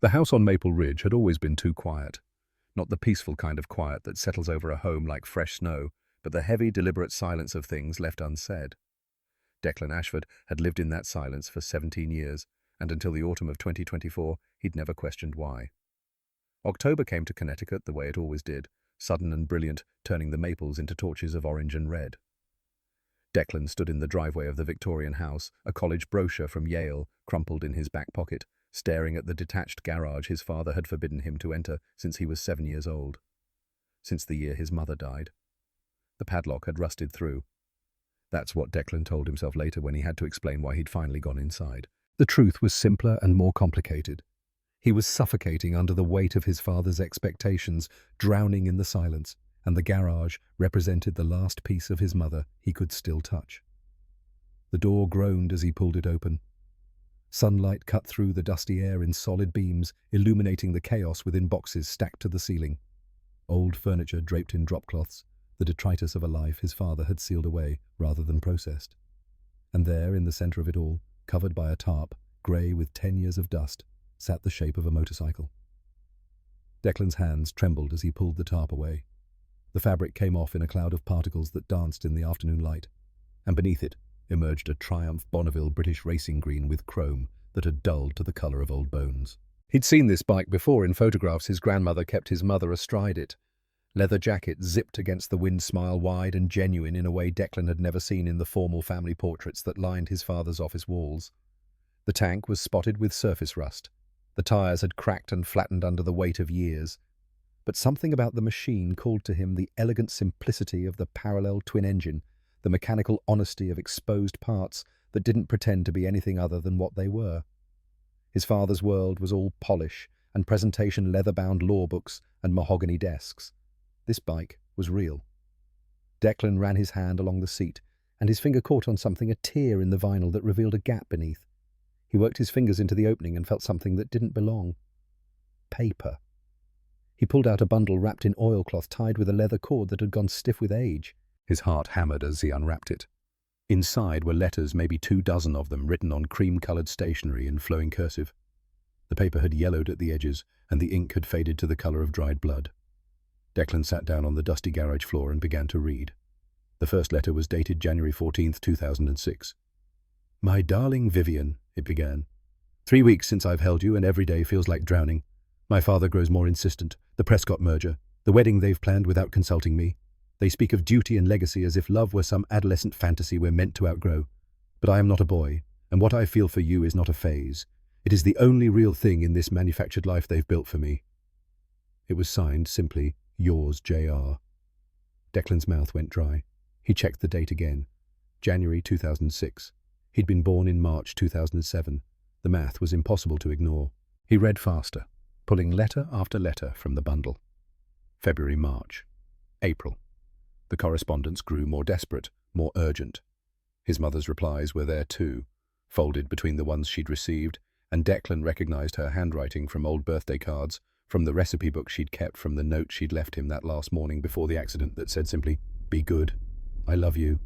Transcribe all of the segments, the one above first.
The house on Maple Ridge had always been too quiet. Not the peaceful kind of quiet that settles over a home like fresh snow, but the heavy, deliberate silence of things left unsaid. Declan Ashford had lived in that silence for 17 years, and until the autumn of 2024, he'd never questioned why. October came to Connecticut the way it always did, sudden and brilliant, turning the maples into torches of orange and red. Declan stood in the driveway of the Victorian house, a college brochure from Yale crumpled in his back pocket, staring at the detached garage his father had forbidden him to enter since he was 7 years old. Since the year his mother died. The padlock had rusted through. That's what Declan told himself later when he had to explain why he'd finally gone inside. The truth was simpler and more complicated. He was suffocating under the weight of his father's expectations, drowning in the silence, and the garage represented the last piece of his mother he could still touch. The door groaned as he pulled it open. Sunlight cut through the dusty air in solid beams, illuminating the chaos within boxes stacked to the ceiling. Old furniture draped in dropcloths, the detritus of a life his father had sealed away rather than processed. And there, in the center of it all, covered by a tarp, grey with 10 years of dust, sat the shape of a motorcycle. Declan's hands trembled as he pulled the tarp away. The fabric came off in a cloud of particles that danced in the afternoon light, and beneath it emerged a Triumph Bonneville British racing green with chrome that had dulled to the colour of old bones. He'd seen this bike before in photographs his grandmother kept his mother astride it. Leather jacket zipped against the wind, smile wide and genuine in a way Declan had never seen in the formal family portraits that lined his father's office walls. The tank was spotted with surface rust. The tyres had cracked and flattened under the weight of years. But something about the machine called to him the elegant simplicity of the parallel twin engine, the mechanical honesty of exposed parts that didn't pretend to be anything other than what they were. His father's world was all polish and presentation, leather-bound law books and mahogany desks. This bike was real. Declan ran his hand along the seat, and his finger caught on something, a tear in the vinyl that revealed a gap beneath. He worked his fingers into the opening and felt something that didn't belong. Paper. He pulled out a bundle wrapped in oilcloth tied with a leather cord that had gone stiff with age. His heart hammered as he unwrapped it. Inside were letters, maybe 24 of them, written on cream-coloured stationery in flowing cursive. The paper had yellowed at the edges, and the ink had faded to the colour of dried blood. Declan sat down on the dusty garage floor and began to read. The first letter was dated January 14th, 2006. "My darling Vivian," it began. "3 weeks since I've held you, and every day feels like drowning. My father grows more insistent. The Prescott merger. The wedding they've planned without consulting me. They speak of duty and legacy as if love were some adolescent fantasy we're meant to outgrow. But I am not a boy, and what I feel for you is not a phase. It is the only real thing in this manufactured life they've built for me." It was signed simply, "Yours, J.R." Declan's mouth went dry. He checked the date again. January 2006. He'd been born in March 2007. The math was impossible to ignore. He read faster, pulling letter after letter from the bundle. February, March, April. The correspondence grew more desperate, more urgent. His mother's replies were there too, folded between the ones she'd received, and Declan recognized her handwriting from old birthday cards, from the recipe book she'd kept, from the note she'd left him that last morning before the accident that said simply, "Be good. I love you.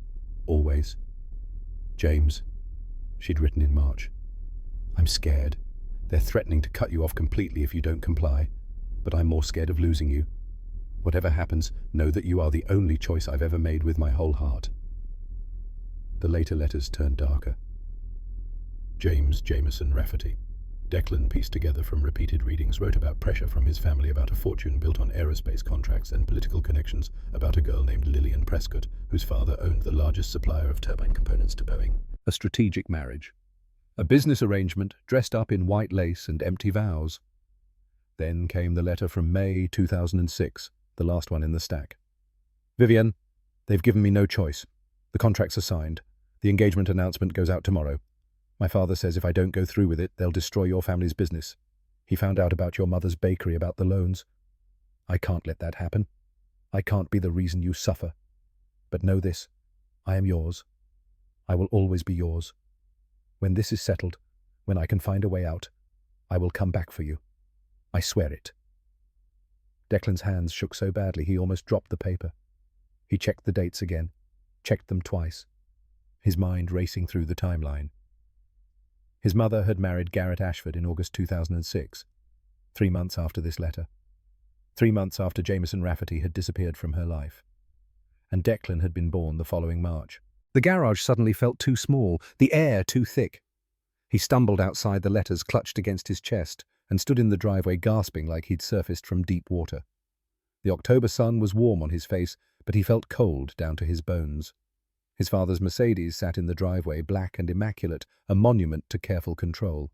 Always. James," she'd written in March. "I'm scared. They're threatening to cut you off completely if you don't comply. But I'm more scared of losing you. Whatever happens, know that you are the only choice I've ever made with my whole heart." The later letters turned darker. James Jameson Rafferty. Declan, pieced together from repeated readings, wrote about pressure from his family, about a fortune built on aerospace contracts and political connections, about a girl named Lillian Prescott, whose father owned the largest supplier of turbine components to Boeing. A strategic marriage. A business arrangement dressed up in white lace and empty vows. Then came the letter from May 2006, the last one in the stack. "Vivian, they've given me no choice. The contracts are signed. The engagement announcement goes out tomorrow. My father says if I don't go through with it, they'll destroy your family's business. He found out about your mother's bakery, about the loans. I can't let that happen. I can't be the reason you suffer. But know this, I am yours. I will always be yours. When this is settled, when I can find a way out, I will come back for you. I swear it." Declan's hands shook so badly he almost dropped the paper. He checked the dates again, checked them twice, his mind racing through the timeline. His mother had married Garrett Ashford in August 2006. 3 months after this letter. 3 months after Jameson Rafferty had disappeared from her life. And Declan had been born the following March. The garage suddenly felt too small, the air too thick. He stumbled outside, the letters clutched against his chest, and stood in the driveway gasping like he'd surfaced from deep water. The October sun was warm on his face, but he felt cold down to his bones. His father's Mercedes sat in the driveway, black and immaculate, a monument to careful control.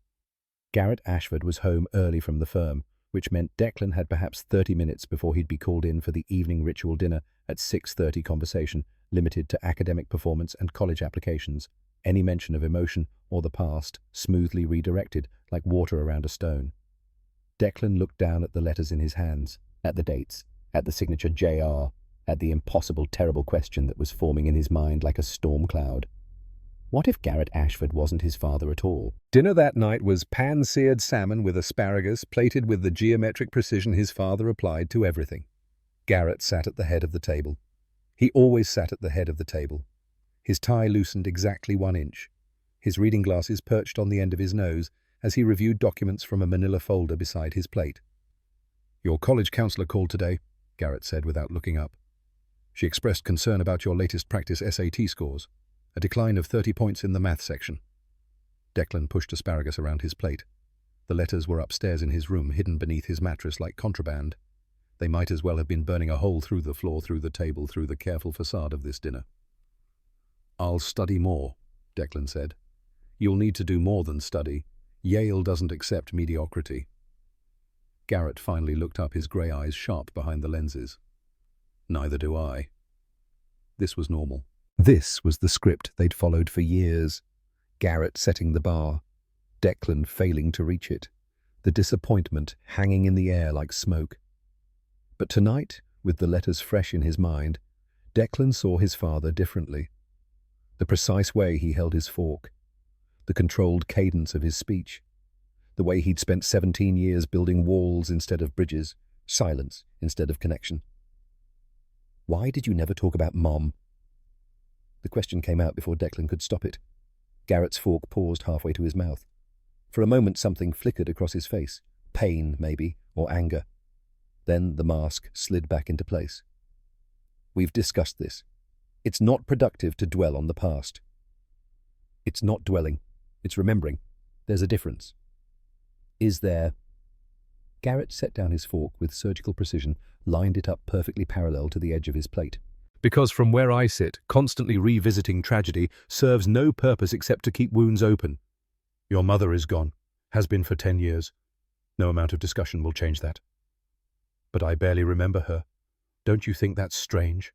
Garrett Ashford was home early from the firm, which meant Declan had perhaps 30 minutes before he'd be called in for the evening ritual dinner at 6:30 conversation, limited to academic performance and college applications, any mention of emotion or the past smoothly redirected like water around a stone. Declan looked down at the letters in his hands, at the dates, at the signature JR, at the impossible, terrible question that was forming in his mind like a storm cloud. What if Garrett Ashford wasn't his father at all? Dinner that night was pan-seared salmon with asparagus, plated with the geometric precision his father applied to everything. Garrett sat at the head of the table. He always sat at the head of the table. His tie loosened exactly 1 inch. His reading glasses perched on the end of his nose as he reviewed documents from a manila folder beside his plate. "Your college counselor called today," Garrett said without looking up. "She expressed concern about your latest practice SAT scores. A decline of 30 points in the math section." Declan pushed asparagus around his plate. The letters were upstairs in his room, hidden beneath his mattress like contraband. They might as well have been burning a hole through the floor, through the table, through the careful facade of this dinner. "I'll study more," Declan said. "You'll need to do more than study. Yale doesn't accept mediocrity." Garrett finally looked up, his grey eyes sharp behind the lenses. "Neither do I." This was normal. This was the script they'd followed for years. Garrett setting the bar, Declan failing to reach it, the disappointment hanging in the air like smoke. But tonight, with the letters fresh in his mind, Declan saw his father differently. The precise way he held his fork, the controlled cadence of his speech, the way he'd spent 17 years building walls instead of bridges, silence instead of connection. "Why did you never talk about Mom?" The question came out before Declan could stop it. Garrett's fork paused halfway to his mouth. For a moment something flickered across his face. Pain, maybe, or anger. Then the mask slid back into place. "We've discussed this. It's not productive to dwell on the past." "It's not dwelling. It's remembering. There's a difference." "Is there?" Garrett set down his fork with surgical precision, lined it up perfectly parallel to the edge of his plate. "Because from where I sit, constantly revisiting tragedy serves no purpose except to keep wounds open. Your mother is gone, has been for 10 years. No amount of discussion will change that. But I barely remember her. Don't you think that's strange?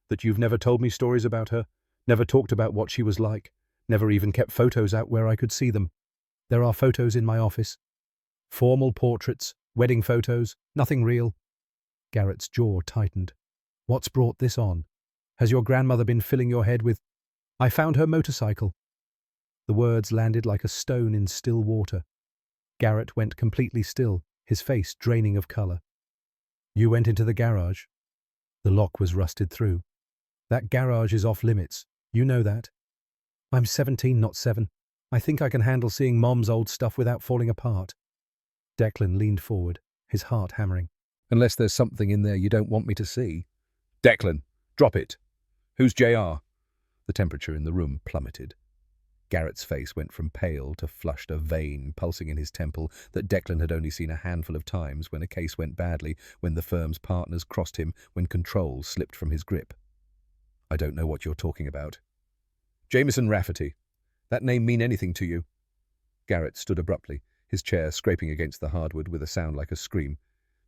That you've never told me stories about her, never talked about what she was like, never even kept photos out where I could see them. There are photos in my office. Formal portraits, wedding photos, nothing real." Garrett's jaw tightened. "What's brought this on? Has your grandmother been filling your head with, 'I found her motorcycle'?" The words landed like a stone in still water. Garrett went completely still, his face draining of colour. "You went into the garage. The lock was rusted through. That garage is off limits. You know that. I'm 17, not 7. I think I can handle seeing Mom's old stuff without falling apart." Declan leaned forward, his heart hammering. "Unless there's something in there you don't want me to see." "Declan, drop it. Who's JR? The temperature in the room plummeted. Garrett's face went from pale to flushed, a vein pulsing in his temple that Declan had only seen a handful of times, when a case went badly, when the firm's partners crossed him, when control slipped from his grip. "I don't know what you're talking about." "Jameson Rafferty. That name mean anything to you?" Garrett stood abruptly, his chair scraping against the hardwood with a sound like a scream.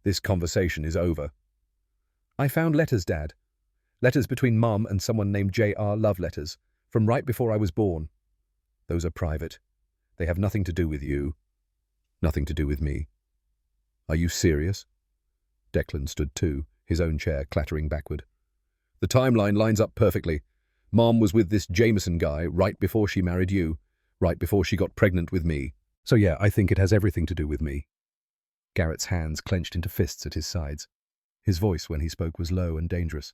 "This conversation is over." "I found letters, Dad. Letters between Mom and someone named JR, love letters, from right before I was born. Those are private. They have nothing to do with you. Nothing to do with me." "Are you serious?" Declan stood too, his own chair clattering backward. "The timeline lines up perfectly. Mom was with this Jameson guy right before she married you, right before she got pregnant with me. So yeah, I think it has everything to do with me." Garrett's hands clenched into fists at his sides. His voice when he spoke was low and dangerous.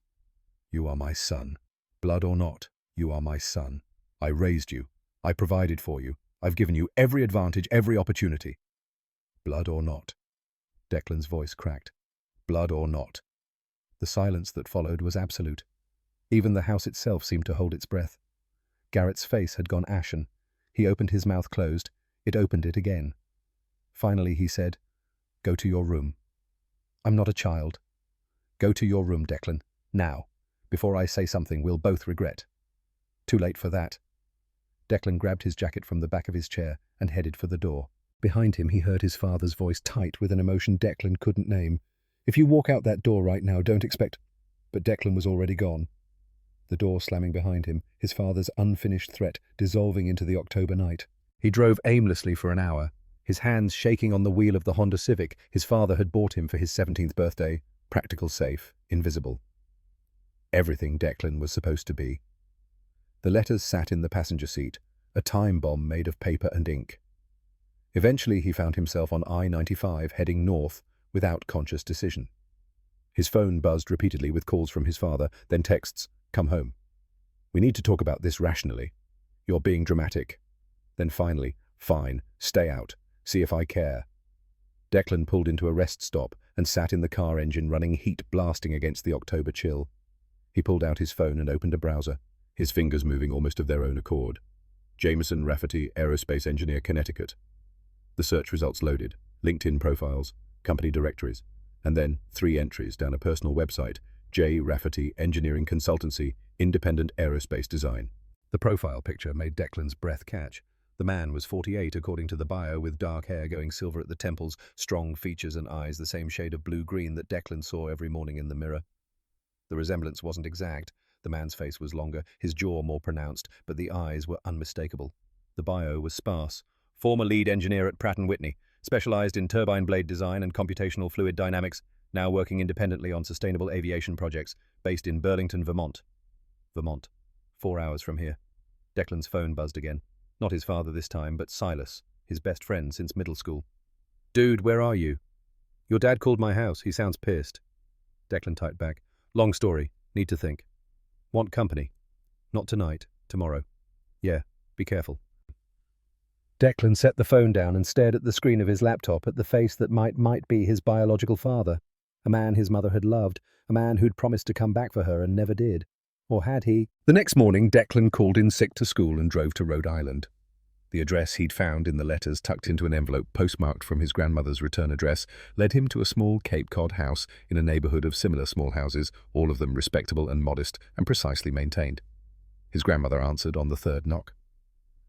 "You are my son. Blood or not, you are my son. I raised you. I provided for you. I've given you every advantage, every opportunity. Blood or not." Declan's voice cracked. Blood or not. The silence that followed was absolute. Even the house itself seemed to hold its breath. Garrett's face had gone ashen. He opened his mouth closed. It opened it again. Finally he said, "Go to your room." "I'm not a child." "Go to your room, Declan. Now. Before I say something we'll both regret." "Too late for that." Declan grabbed his jacket from the back of his chair and headed for the door. Behind him he heard his father's voice tight with an emotion Declan couldn't name. "If you walk out that door right now, don't expect—" But Declan was already gone. The door slamming behind him, his father's unfinished threat dissolving into the October night. He drove aimlessly for an hour, his hands shaking on the wheel of the Honda Civic his father had bought him for his 17th birthday. Practical, safe, invisible. Everything Declan was supposed to be. The letters sat in the passenger seat, a time bomb made of paper and ink. Eventually he found himself on I-95 heading north without conscious decision. His phone buzzed repeatedly with calls from his father, then texts, "Come home. We need to talk about this rationally. You're being dramatic." Then finally, "Fine, stay out. See if I care." Declan pulled into a rest stop and sat in the car engine running heat blasting against the October chill. He pulled out his phone and opened a browser, his fingers moving almost of their own accord. Jameson Rafferty, Aerospace Engineer, Connecticut. The search results loaded, LinkedIn profiles, company directories, and then 3 entries down a personal website, J. Rafferty Engineering Consultancy, Independent Aerospace Design. The profile picture made Declan's breath catch. The man was 48 according to the bio, with dark hair going silver at the temples, strong features and eyes the same shade of blue-green that Declan saw every morning in the mirror. The resemblance wasn't exact. The man's face was longer, his jaw more pronounced, but the eyes were unmistakable. The bio was sparse. Former lead engineer at Pratt & Whitney, specialized in turbine blade design and computational fluid dynamics, now working independently on sustainable aviation projects, based in Burlington, Vermont. Vermont. 4 hours from here. Declan's phone buzzed again. Not his father this time, but Silas, his best friend since middle school. "Dude, where are you?" "Your dad called my house. He sounds pissed." Declan typed back. "Long story. Need to think." "Want company?" "Not tonight. Tomorrow." "Yeah, be careful." Declan set the phone down and stared at the screen of his laptop at the face that might be his biological father. A man his mother had loved, a man who'd promised to come back for her and never did. Or had he? The next morning, Declan called in sick to school and drove to Rhode Island. The address he'd found in the letters tucked into an envelope postmarked from his grandmother's return address led him to a small Cape Cod house in a neighborhood of similar small houses, all of them respectable and modest and precisely maintained. His grandmother answered on the third knock.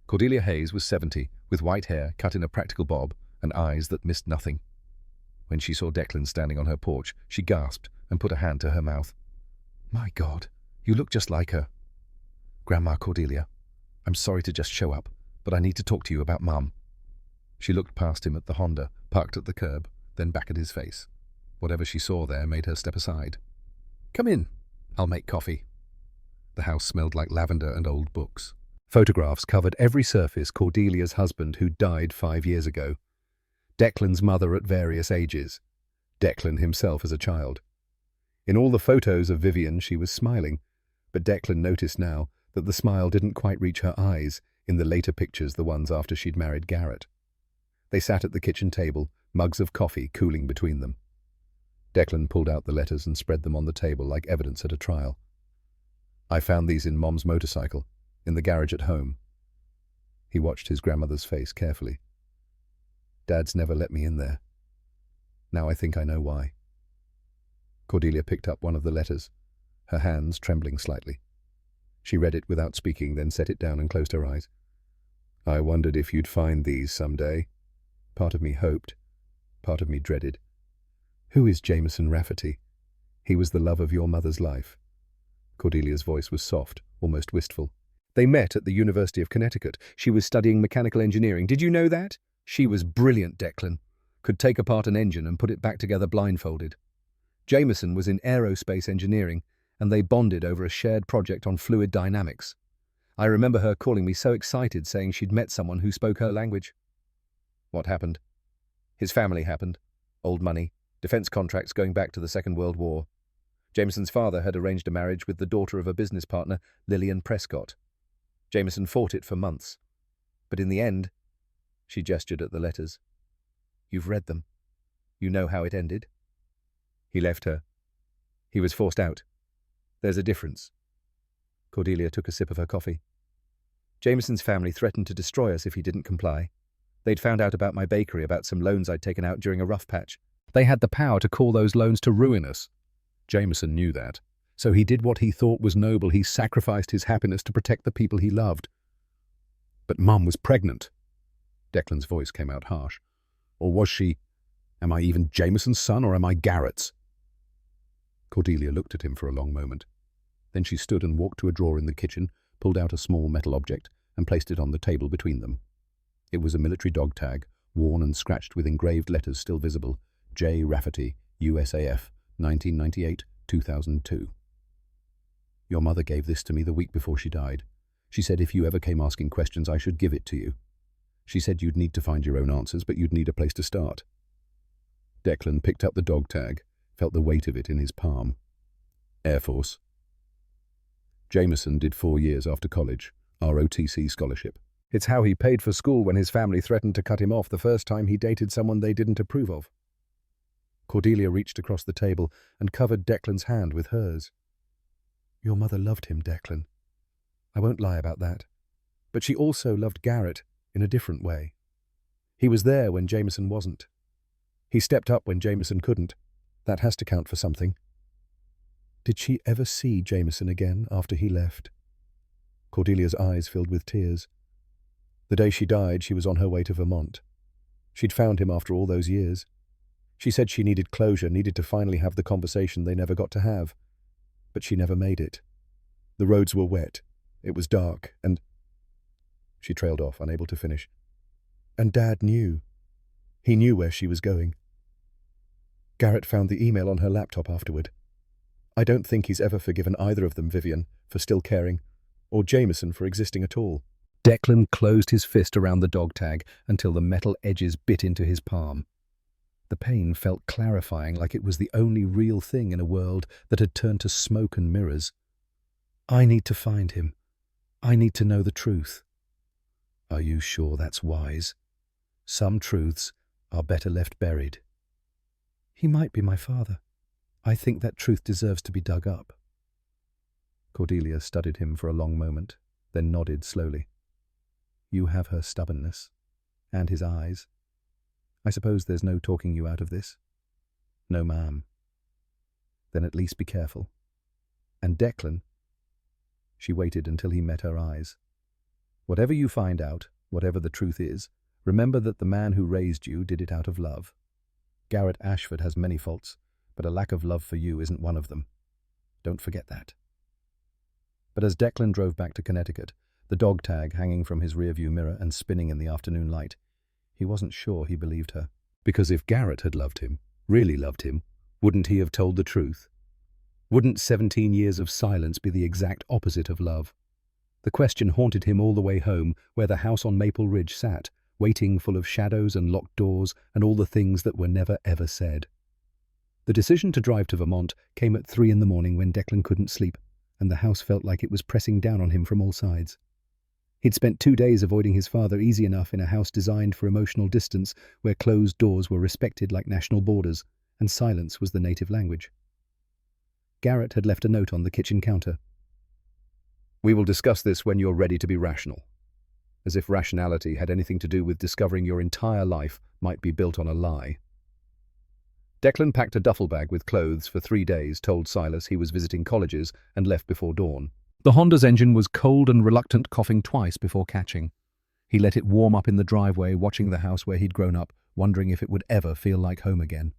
Cordelia Hayes was 70, with white hair cut in a practical bob and eyes that missed nothing. When she saw Declan standing on her porch, she gasped and put a hand to her mouth. "My God, you look just like her." "Grandma Cordelia, I'm sorry to just show up, but I need to talk to you about Mum." She looked past him at the Honda, parked at the curb, then back at his face. Whatever she saw there made her step aside. "Come in. I'll make coffee." The house smelled like lavender and old books. Photographs covered every surface. Cordelia's husband, who died 5 years ago. Declan's mother at various ages. Declan himself as a child. In all the photos of Vivian, she was smiling, but Declan noticed now that the smile didn't quite reach her eyes in the later pictures, the ones after she'd married Garrett. They sat at the kitchen table, mugs of coffee cooling between them. Declan pulled out the letters and spread them on the table like evidence at a trial. "I found these in Mom's motorcycle, in the garage at home." He watched his grandmother's face carefully. "Dad's never let me in there. Now I think I know why." Cordelia picked up one of the letters, her hands trembling slightly. She read it without speaking, then set it down and closed her eyes. "I wondered if you'd find these someday. Part of me hoped, part of me dreaded. Who is Jameson Rafferty? He was the love of your mother's life." Cordelia's voice was soft, almost wistful. "They met at the University of Connecticut. She was studying mechanical engineering. Did you know that? She was brilliant, Declan. Could take apart an engine and put it back together blindfolded. Jameson was in aerospace engineering, and they bonded over a shared project on fluid dynamics. I remember her calling me so excited, saying she'd met someone who spoke her language." "What happened?" "His family happened. Old money, defense contracts going back to the Second World War. Jameson's father had arranged a marriage with the daughter of a business partner, Lillian Prescott. Jameson fought it for months. But in the end," she gestured at the letters, "you've read them. You know how it ended? He left her. He was forced out. There's a difference. Cordelia took a sip of her coffee. Jameson's family threatened to destroy us if he didn't comply. They'd found out about my bakery, about some loans I'd taken out during a rough patch. They had the power to call those loans to ruin us. Jameson knew that. So he did what he thought was noble. He sacrificed his happiness to protect the people he loved. But Mum was pregnant. Declan's voice came out harsh. Or was she? Am I even Jameson's son, or am I Garrett's? Cordelia looked at him for a long moment. Then she stood and walked to a drawer in the kitchen, pulled out a small metal object, and placed it on the table between them. It was a military dog tag, worn and scratched with engraved letters still visible. J. Rafferty, USAF, 1998-2002. Your mother gave this to me the week before she died. She said if you ever came asking questions, I should give it to you. She said you'd need to find your own answers, but you'd need a place to start. Declan picked up the dog tag, felt the weight of it in his palm. Air Force. Jameson did 4 years after college, ROTC scholarship. It's how he paid for school when his family threatened to cut him off the first time he dated someone they didn't approve of. Cordelia reached across the table and covered Declan's hand with hers. Your mother loved him, Declan. I won't lie about that. But she also loved Garrett in a different way. He was there when Jameson wasn't. He stepped up when Jameson couldn't. That has to count for something. Did she ever see Jameson again after he left? Cordelia's eyes filled with tears. The day she died, she was on her way to Vermont. She'd found him after all those years. She said she needed closure, needed to finally have the conversation they never got to have. But she never made it. The roads were wet. It was dark, and... She trailed off, unable to finish. And Dad knew. He knew where she was going. Garrett found the email on her laptop afterward. I don't think he's ever forgiven either of them, Vivian, for still caring, or Jameson for existing at all. Declan closed his fist around the dog tag until the metal edges bit into his palm. The pain felt clarifying, like it was the only real thing in a world that had turned to smoke and mirrors. I need to find him. I need to know the truth. Are you sure that's wise? Some truths are better left buried. He might be my father. I think that truth deserves to be dug up. Cordelia studied him for a long moment, then nodded slowly. You have her stubbornness, and his eyes. I suppose there's no talking you out of this? No, ma'am. Then at least be careful. And Declan... She waited until he met her eyes. Whatever you find out, whatever the truth is, remember that the man who raised you did it out of love. Garrett Ashford has many faults, but a lack of love for you isn't one of them. Don't forget that. But as Declan drove back to Connecticut, the dog tag hanging from his rearview mirror and spinning in the afternoon light, he wasn't sure he believed her. Because if Garrett had loved him, really loved him, wouldn't he have told the truth? Wouldn't 17 years of silence be the exact opposite of love? The question haunted him all the way home, where the house on Maple Ridge sat, waiting, full of shadows and locked doors and all the things that were never ever said. The decision to drive to Vermont came at 3 a.m. when Declan couldn't sleep, and the house felt like it was pressing down on him from all sides. He'd spent 2 days avoiding his father easy enough in a house designed for emotional distance, where closed doors were respected like national borders, and silence was the native language. Garrett had left a note on the kitchen counter. We will discuss this when you're ready to be rational. As if rationality had anything to do with discovering your entire life might be built on a lie. Declan packed a duffel bag with clothes for 3 days, told Silas he was visiting colleges, and left before dawn. The Honda's engine was cold and reluctant, coughing twice before catching. He let it warm up in the driveway, watching the house where he'd grown up, wondering if it would ever feel like home again.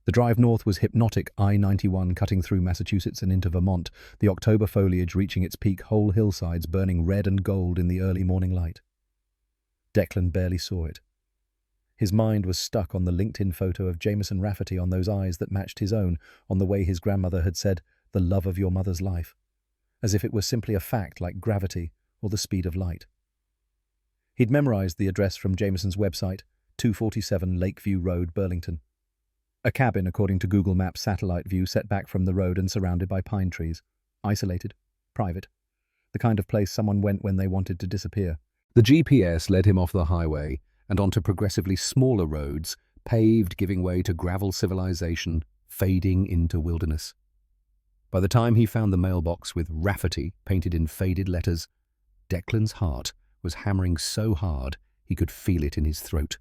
The drive north was hypnotic, I-91 cutting through Massachusetts and into Vermont, the October foliage reaching its peak, whole hillsides burning red and gold in the early morning light. Declan barely saw it. His mind was stuck on the LinkedIn photo of Jameson Rafferty, on those eyes that matched his own, on the way his grandmother had said, the love of your mother's life, as if it were simply a fact like gravity or the speed of light. He'd memorized the address from Jameson's website, 247 Lakeview Road, Burlington. A cabin, according to Google Maps satellite view, set back from the road and surrounded by pine trees. Isolated, private, the kind of place someone went when they wanted to disappear. The GPS led him off the highway and onto progressively smaller roads, paved giving way to gravel civilization, fading into wilderness. By the time he found the mailbox with Rafferty painted in faded letters, Declan's heart was hammering so hard he could feel it in his throat.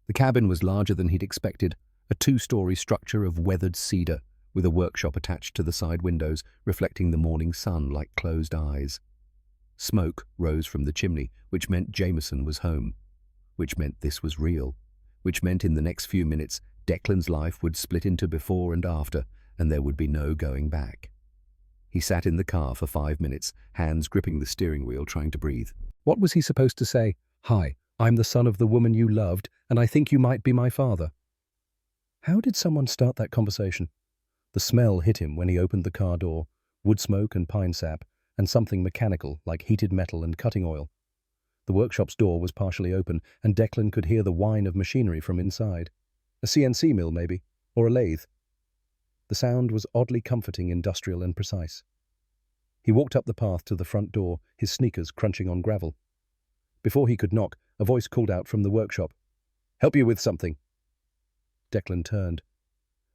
The cabin was larger than he'd expected, a two-story structure of weathered cedar with a workshop attached to the side windows, reflecting the morning sun like closed eyes. Smoke rose from the chimney, which meant Jameson was home, which meant this was real, which meant in the next few minutes Declan's life would split into before and after, and there would be no going back. He sat in the car for 5 minutes, hands gripping the steering wheel, trying to breathe. What was he supposed to say? "Hi, I'm the son of the woman you loved, and I think you might be my father." How did someone start that conversation? The smell hit him when he opened the car door, wood smoke and pine sap, and something mechanical like heated metal and cutting oil. The workshop's door was partially open, and Declan could hear the whine of machinery from inside. A CNC mill, maybe, or a lathe. The sound was oddly comforting, industrial and precise. He walked up the path to the front door, his sneakers crunching on gravel. Before he could knock, a voice called out from the workshop, "Help you with something." Declan turned.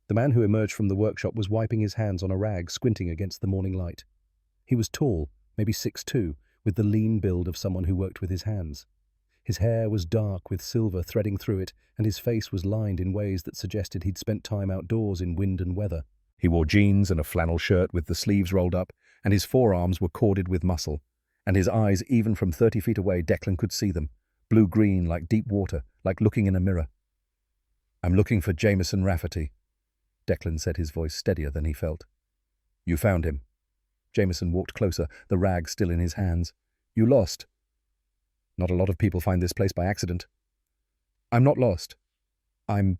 The man who emerged from the workshop was wiping his hands on a rag, squinting against the morning light. He was tall, maybe 6'2", with the lean build of someone who worked with his hands. His hair was dark with silver threading through it, and his face was lined in ways that suggested he'd spent time outdoors in wind and weather. He wore jeans and a flannel shirt with the sleeves rolled up, and his forearms were corded with muscle. And his eyes, even from 30 feet away, Declan could see them, blue-green like deep water, like looking in a mirror. "I'm looking for Jameson Rafferty," Declan said, his voice steadier than he felt. "You found him." Jameson walked closer, the rag still in his hands. "You lost." "Not a lot of people find this place by accident." "I'm not lost. I'm—"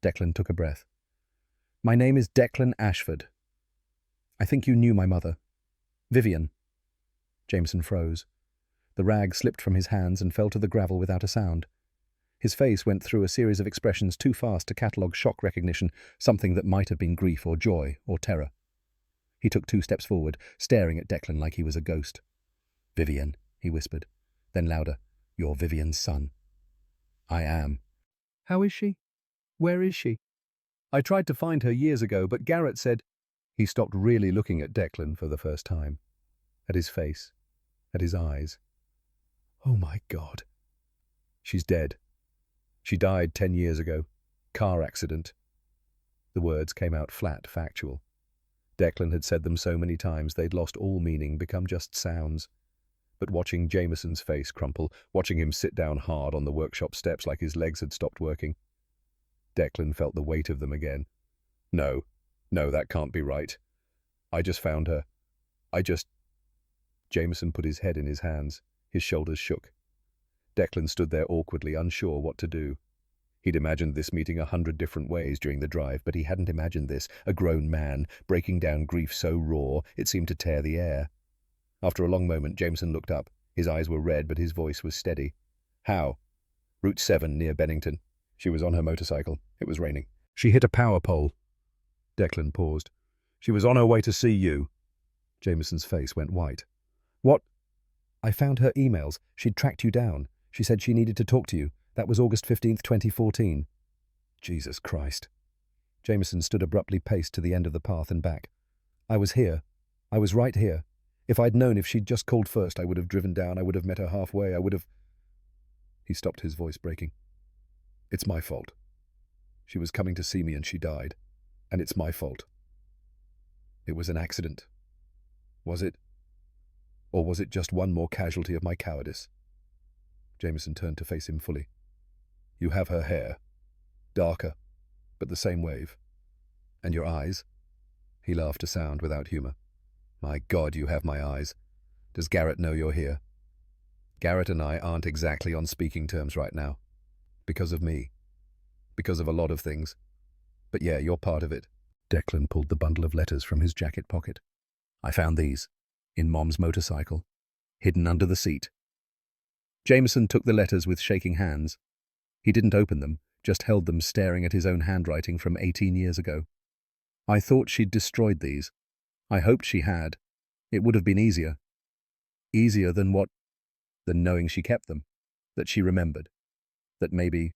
Declan took a breath. "My name is Declan Ashford. I think you knew my mother. Vivian." Jameson froze. The rag slipped from his hands and fell to the gravel without a sound. His face went through a series of expressions too fast to catalogue shock recognition, something that might have been grief or joy or terror. He took 2 steps forward, staring at Declan like he was a ghost. "Vivian," he whispered. Then louder, "You're Vivian's son." "I am." "How is she? Where is she? I tried to find her years ago, but Garrett said—" He stopped, really looking at Declan for the first time. At his face. At his eyes. "Oh my God. She's dead. She died 10 years ago. Car accident." The words came out flat, factual. Declan had said them so many times they'd lost all meaning, become just sounds. But watching Jameson's face crumple, watching him sit down hard on the workshop steps like his legs had stopped working, Declan felt the weight of them again. No, that can't be right. I just found her. Jameson put his head in his hands. His shoulders shook. Declan stood there awkwardly, unsure what to do. He'd imagined this meeting 100 different ways during the drive, but he hadn't imagined this, a grown man, breaking down grief so raw it seemed to tear the air. After a long moment, Jameson looked up. His eyes were red, but his voice was steady. "How?" "Route 7, near Bennington. She was on her motorcycle. It was raining. She hit a power pole." Declan paused. "She was on her way to see you." Jameson's face went white. "What?" "I found her emails. She'd tracked you down. She said she needed to talk to you. That was August 15th, 2014. Jesus Christ. Jameson stood abruptly, paced to the end of the path and back. "I was here. I was right here. If I'd known if she'd just called first, I would have driven down. I would have met her halfway. I would have—" He stopped, his voice breaking. "It's my fault. She was coming to see me and she died. And it's my fault. It was an accident. Was it? Or was it just one more casualty of my cowardice?" Jameson turned to face him fully. "You have her hair. Darker, but the same wave. And your eyes?" He laughed a sound without humor. "My God, you have my eyes. Does Garrett know you're here?" "Garrett and I aren't exactly on speaking terms right now. Because of me. Because of a lot of things. But yeah, you're part of it." Declan pulled the bundle of letters from his jacket pocket. "I found these. In Mom's motorcycle. Hidden under the seat." Jameson took the letters with shaking hands. He didn't open them, just held them, staring at his own handwriting from 18 years ago. "I thought she'd destroyed these. I hoped she had. It would have been easier. Easier than what? Than knowing she kept them. That she remembered. That maybe—"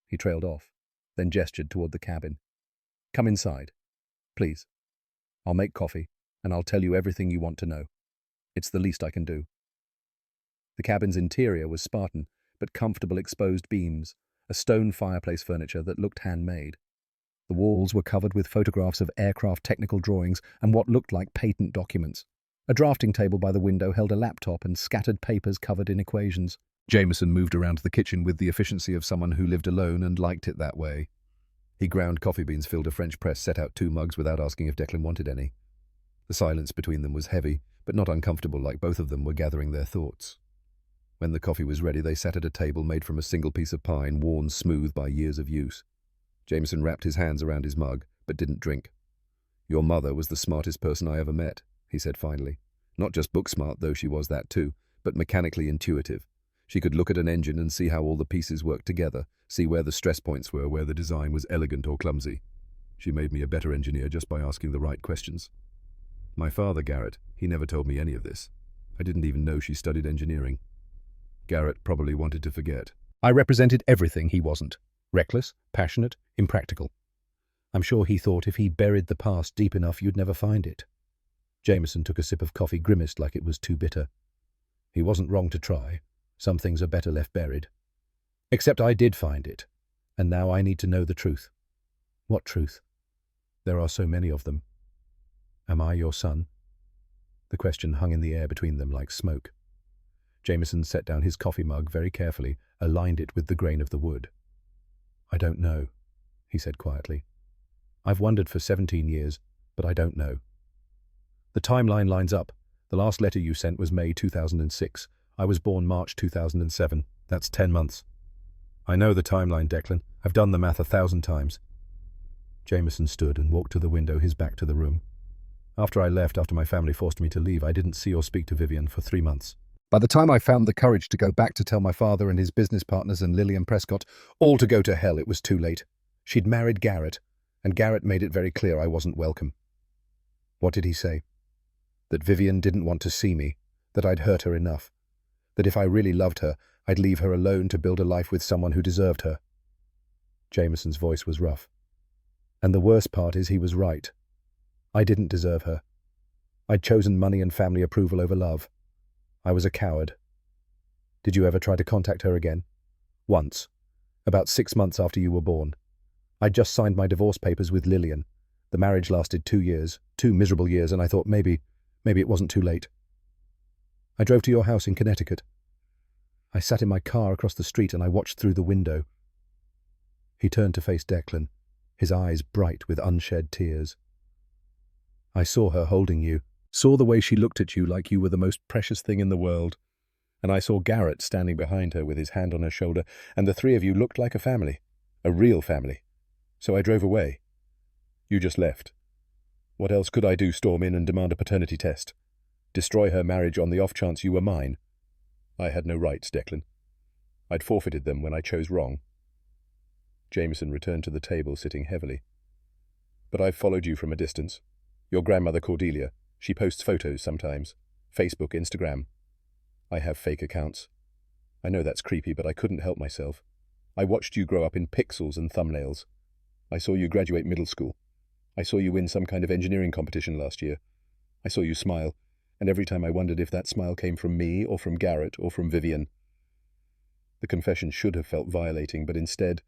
He trailed off, then gestured toward the cabin. Come inside, please. I'll make coffee, and I'll tell you everything you want to know. It's the least I can do. The cabin's interior was Spartan, but comfortable exposed beams, a stone fireplace furniture that looked handmade. The walls were covered with photographs of aircraft technical drawings and what looked like patent documents. A drafting table by the window held a laptop and scattered papers covered in equations. Jameson moved around the kitchen with the efficiency of someone who lived alone and liked it that way. He ground coffee beans, filled a French press, set out 2 mugs without asking if Declan wanted any. The silence between them was heavy, but not uncomfortable, like both of them were gathering their thoughts. When the coffee was ready, they sat at a table made from a single piece of pine, worn smooth by years of use. Jameson wrapped his hands around his mug, but didn't drink. Your mother was the smartest person I ever met, he said finally. Not just book smart, though she was that too, but mechanically intuitive. She could look at an engine and see how all the pieces worked together, see where the stress points were, where the design was elegant or clumsy. She made me a better engineer just by asking the right questions. My father, Garrett, he never told me any of this. I didn't even know she studied engineering. Garrett probably wanted to forget. I represented everything he wasn't. Reckless, passionate, impractical. I'm sure he thought if he buried the past deep enough you'd never find it. Jameson took a sip of coffee, grimaced like it was too bitter. He wasn't wrong to try. Some things are better left buried. Except I did find it, and now I need to know the truth. What truth? There are so many of them. Am I your son? The question hung in the air between them like smoke. Jameson set down his coffee mug very carefully, aligned it with the grain of the wood. I don't know, he said quietly. I've wondered for 17 years, but I don't know. The timeline lines up. The last letter you sent was May 2006. I was born March 2007. That's 10 months. I know the timeline, Declan. I've done the math 1,000 times. Jameson stood and walked to the window, his back to the room. After I left, after my family forced me to leave, I didn't see or speak to Vivian for 3 months. By the time I found the courage to go back to tell my father and his business partners and Lillian Prescott all to go to hell, it was too late. She'd married Garrett, and Garrett made it very clear I wasn't welcome. What did he say? That Vivian didn't want to see me, that I'd hurt her enough, that if I really loved her, I'd leave her alone to build a life with someone who deserved her. Jameson's voice was rough. And the worst part is he was right. I didn't deserve her. I'd chosen money and family approval over love. I was a coward. Did you ever try to contact her again? Once. About 6 months after you were born. I'd just signed my divorce papers with Lillian. The marriage lasted 2 years, 2 miserable years, and I thought maybe it wasn't too late. I drove to your house in Connecticut. I sat in my car across the street and I watched through the window. He turned to face Declan, his eyes bright with unshed tears. I saw her holding you, saw the way she looked at you like you were the most precious thing in the world. And I saw Garrett standing behind her with his hand on her shoulder, and the 3 of you looked like a family, a real family. So I drove away. You just left. What else could I do? Storm in and demand a paternity test? Destroy her marriage on the off chance you were mine? I had no rights, Declan. I'd forfeited them when I chose wrong. Jameson returned to the table, sitting heavily. But I've followed you from a distance. Your grandmother Cordelia, she posts photos sometimes. Facebook, Instagram. I have fake accounts. I know that's creepy, but I couldn't help myself. I watched you grow up in pixels and thumbnails. I saw you graduate middle school. I saw you win some kind of engineering competition last year. I saw you smile, and every time I wondered if that smile came from me or from Garrett or from Vivian. The confession should have felt violating, but instead,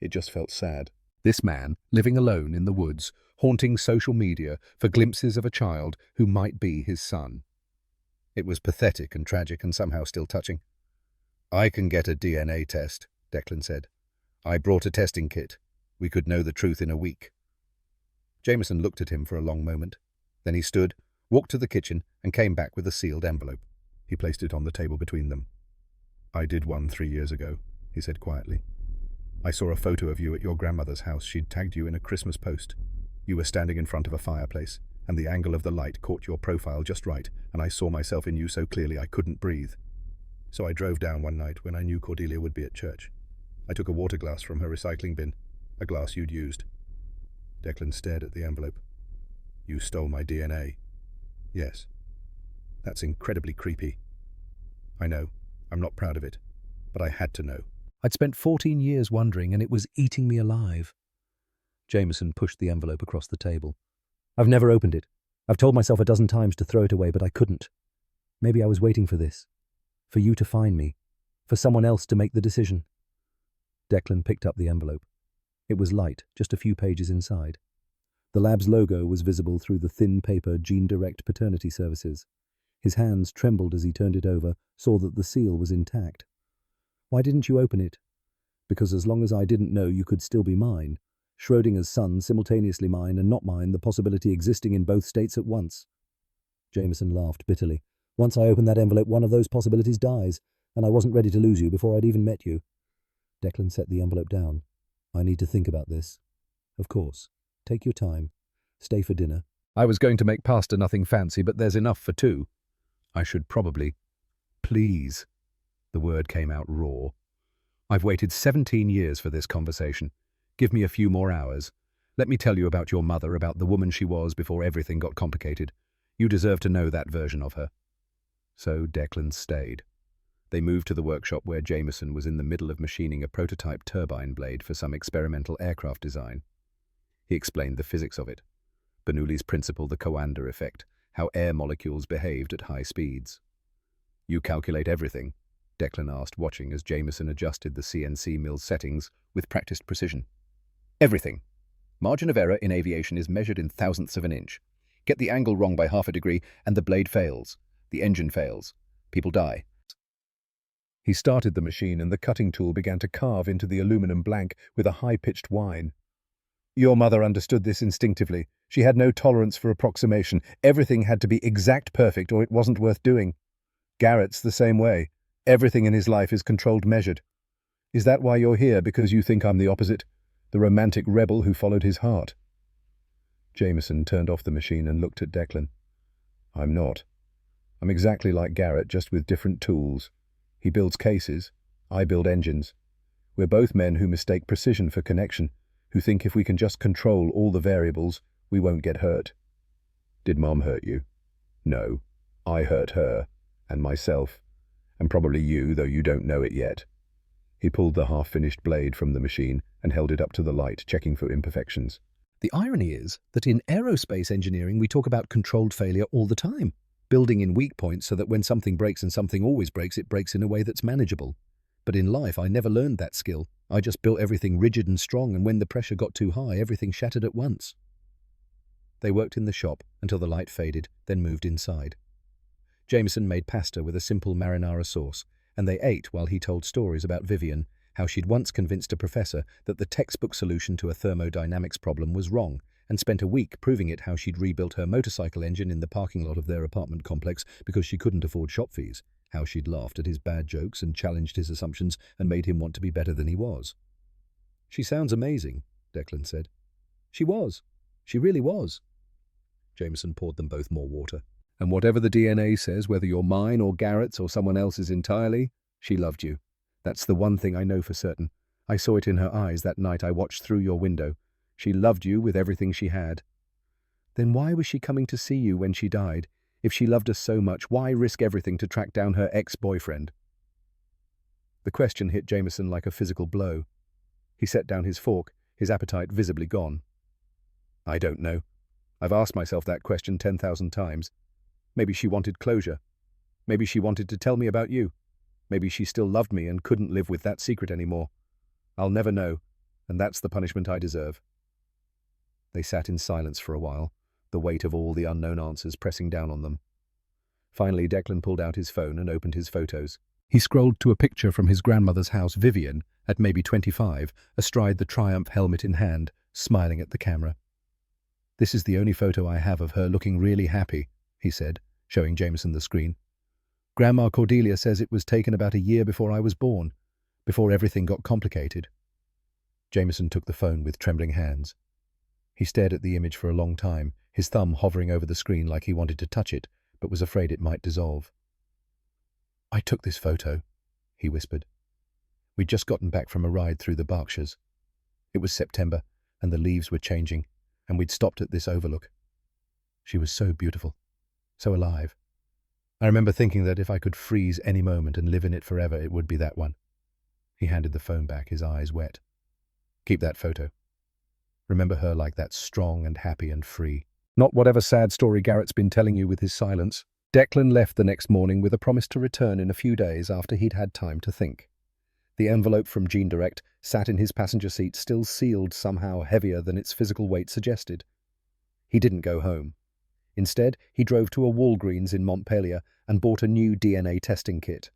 it just felt sad. This man, living alone in the woods, haunting social media for glimpses of a child who might be his son. It was pathetic and tragic and somehow still touching. I can get a DNA test, Declan said. I brought a testing kit. We could know the truth in a week. Jameson looked at him for a long moment. Then he stood, walked to the kitchen, and came back with a sealed envelope. He placed it on the table between them. I did one 3 years ago, he said quietly. I saw a photo of you at your grandmother's house. She'd tagged you in a Christmas post. You were standing in front of a fireplace, and the angle of the light caught your profile just right, and I saw myself in you so clearly I couldn't breathe. So I drove down one night when I knew Cordelia would be at church. I took a water glass from her recycling bin, a glass you'd used. Declan stared at the envelope. You stole my DNA. Yes. That's incredibly creepy. I know. I'm not proud of it. But I had to know. I'd spent 14 years wondering, and it was eating me alive. Jameson pushed the envelope across the table. I've never opened it. I've told myself a dozen times to throw it away, but I couldn't. Maybe I was waiting for this. For you to find me. For someone else to make the decision. Declan picked up the envelope. It was light, just a few pages inside. The lab's logo was visible through the thin paper Gene Direct paternity services. His hands trembled as he turned it over, saw that the seal was intact. Why didn't you open it? Because as long as I didn't know you could still be mine. Schrodinger's son, simultaneously mine and not mine, the possibility existing in both states at once. Jameson laughed bitterly. Once I open that envelope, one of those possibilities dies, and I wasn't ready to lose you before I'd even met you. Declan set the envelope down. I need to think about this. Of course. Take your time. Stay for dinner. I was going to make pasta nothing fancy, but there's enough for two. I should probably... Please. The word came out raw. I've waited 17 years for this conversation. Give me a few more hours. Let me tell you about your mother, about the woman she was before everything got complicated. You deserve to know that version of her. So Declan stayed. They moved to the workshop where Jameson was in the middle of machining a prototype turbine blade for some experimental aircraft design. He explained the physics of it. Bernoulli's principle, the Coanda effect, how air molecules behaved at high speeds. You calculate everything? Declan asked, watching as Jameson adjusted the CNC mill settings with practiced precision. Everything. Margin of error in aviation is measured in thousandths of an inch. Get the angle wrong by half a degree, and the blade fails. The engine fails. People die. He started the machine, and the cutting tool began to carve into the aluminum blank with a high-pitched whine. Your mother understood this instinctively. She had no tolerance for approximation. Everything had to be exact perfect, or it wasn't worth doing. Garrett's the same way. Everything in his life is controlled measured. Is that why you're here, because you think I'm the opposite? The romantic rebel who followed his heart? Jameson turned off the machine and looked at Declan. I'm not. I'm exactly like Garrett, just with different tools. He builds cases. I build engines. We're both men who mistake precision for connection, who think if we can just control all the variables, we won't get hurt. Did Mom hurt you? No. I hurt her, and myself, and probably you, though you don't know it yet. He pulled the half-finished blade from the machine and held it up to the light, checking for imperfections. The irony is that in aerospace engineering we talk about controlled failure all the time, building in weak points so that when something breaks, and something always breaks, it breaks in a way that's manageable. But in life I never learned that skill. I just built everything rigid and strong, and when the pressure got too high, everything shattered at once. They worked in the shop until the light faded, then moved inside. Jameson made pasta with a simple marinara sauce, and they ate while he told stories about Vivian, how she'd once convinced a professor that the textbook solution to a thermodynamics problem was wrong, and spent a week proving it, how she'd rebuilt her motorcycle engine in the parking lot of their apartment complex because she couldn't afford shop fees, how she'd laughed at his bad jokes and challenged his assumptions and made him want to be better than he was. She sounds amazing, Declan said. She was. She really was. Jameson poured them both more water. And whatever the DNA says, whether you're mine or Garrett's or someone else's entirely, she loved you. That's the one thing I know for certain. I saw it in her eyes that night I watched through your window. She loved you with everything she had. Then why was she coming to see you when she died? If she loved us so much, why risk everything to track down her ex-boyfriend? The question hit Jameson like a physical blow. He set down his fork, his appetite visibly gone. I don't know. I've asked myself that question 10,000 times. Maybe she wanted closure. Maybe she wanted to tell me about you. Maybe she still loved me and couldn't live with that secret anymore. I'll never know, and that's the punishment I deserve. They sat in silence for a while, the weight of all the unknown answers pressing down on them. Finally, Declan pulled out his phone and opened his photos. He scrolled to a picture from his grandmother's house, Vivian, at maybe 25, astride the Triumph helmet in hand, smiling at the camera. This is the only photo I have of her looking really happy, he said, showing Jameson the screen. Grandma Cordelia says it was taken about a year before I was born, before everything got complicated. Jameson took the phone with trembling hands. He stared at the image for a long time, his thumb hovering over the screen like he wanted to touch it, but was afraid it might dissolve. I took this photo, he whispered. We'd just gotten back from a ride through the Berkshires. It was September, and the leaves were changing, and we'd stopped at this overlook. She was so beautiful, so alive. I remember thinking that if I could freeze any moment and live in it forever, it would be that one. He handed the phone back, his eyes wet. Keep that photo. Remember her like that, strong and happy and free. Not whatever sad story Garrett's been telling you with his silence. Declan left the next morning with a promise to return in a few days after he'd had time to think. The envelope from Gene Direct sat in his passenger seat, still sealed, somehow heavier than its physical weight suggested. He didn't go home. Instead, he drove to a Walgreens in Montpelier and bought a new DNA testing kit.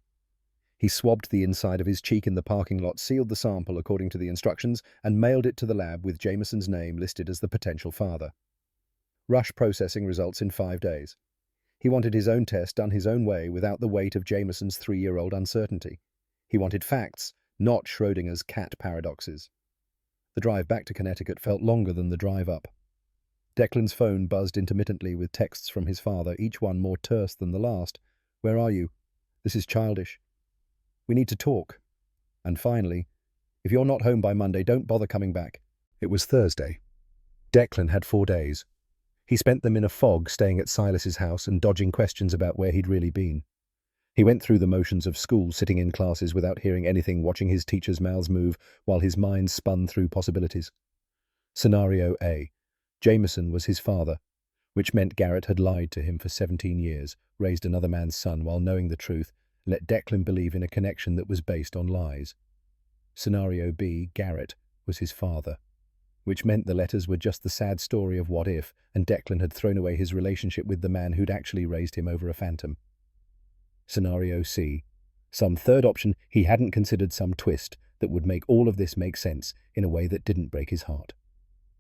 He swabbed the inside of his cheek in the parking lot, sealed the sample according to the instructions, and mailed it to the lab with Jameson's name listed as the potential father. Rush processing results in 5 days. He wanted his own test done his own way without the weight of Jameson's 3-year-old uncertainty. He wanted facts, not Schrödinger's cat paradoxes. The drive back to Connecticut felt longer than the drive up. Declan's phone buzzed intermittently with texts from his father, each one more terse than the last. "Where are you? This is childish. We need to talk." And finally, "If you're not home by Monday, don't bother coming back." It was Thursday. Declan had 4 days. He spent them in a fog, staying at Silas's house and dodging questions about where he'd really been. He went through the motions of school, sitting in classes without hearing anything, watching his teachers' mouths move while his mind spun through possibilities. Scenario A. Jameson was his father, which meant Garrett had lied to him for 17 years, raised another man's son while knowing the truth, let Declan believe in a connection that was based on lies. Scenario B. Garrett was his father, which meant the letters were just the sad story of what if, and Declan had thrown away his relationship with the man who'd actually raised him over a phantom. Scenario C. Some third option he hadn't considered, some twist that would make all of this make sense in a way that didn't break his heart.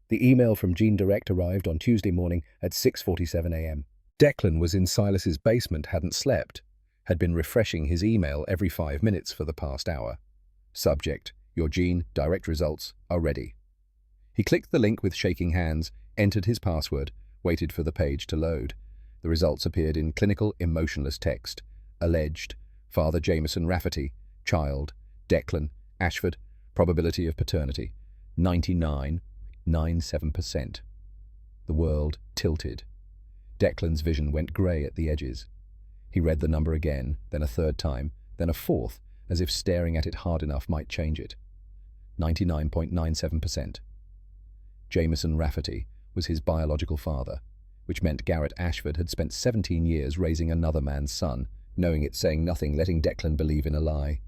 The email from Gene Direct arrived on Tuesday morning at 6:47 a.m. Declan was in Silas's basement, hadn't slept, had been refreshing his email every 5 minutes for the past hour. Subject: Your Gene Direct results are ready. He clicked the link with shaking hands, entered his password, waited for the page to load. The results appeared in clinical, emotionless text. Alleged: Father Jameson Rafferty. Child: Declan Ashford. Probability of paternity: 99.97%. The world tilted. Declan's vision went grey at the edges. He read the number again, then a third time, then a fourth, as if staring at it hard enough might change it. 99.97%. Jameson Rafferty was his biological father, which meant Garrett Ashford had spent 17 years raising another man's son, knowing it, saying nothing, letting Declan believe in a lie.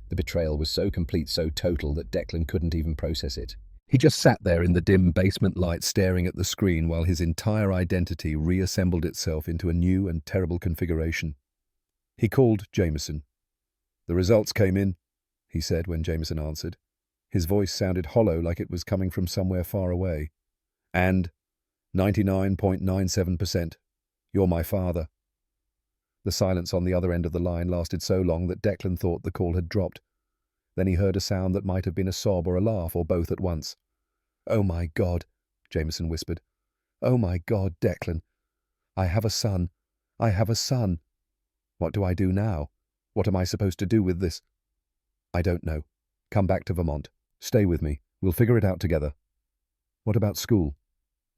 The betrayal was so complete, so total, that Declan couldn't even process it. He just sat there in the dim basement light, staring at the screen while his entire identity reassembled itself into a new and terrible configuration. He called Jameson. "The results came in," he said when Jameson answered. His voice sounded hollow, like it was coming from somewhere far away. "And 99.97%. You're my father." The silence on the other end of the line lasted so long that Declan thought the call had dropped. Then he heard a sound that might have been a sob or a laugh, or both at once. "Oh my God," Jameson whispered. "Oh my God, Declan. I have a son. I have a son. What do I do now? What am I supposed to do with this?" "I don't know. Come back to Vermont. Stay with me. We'll figure it out together." "What about school?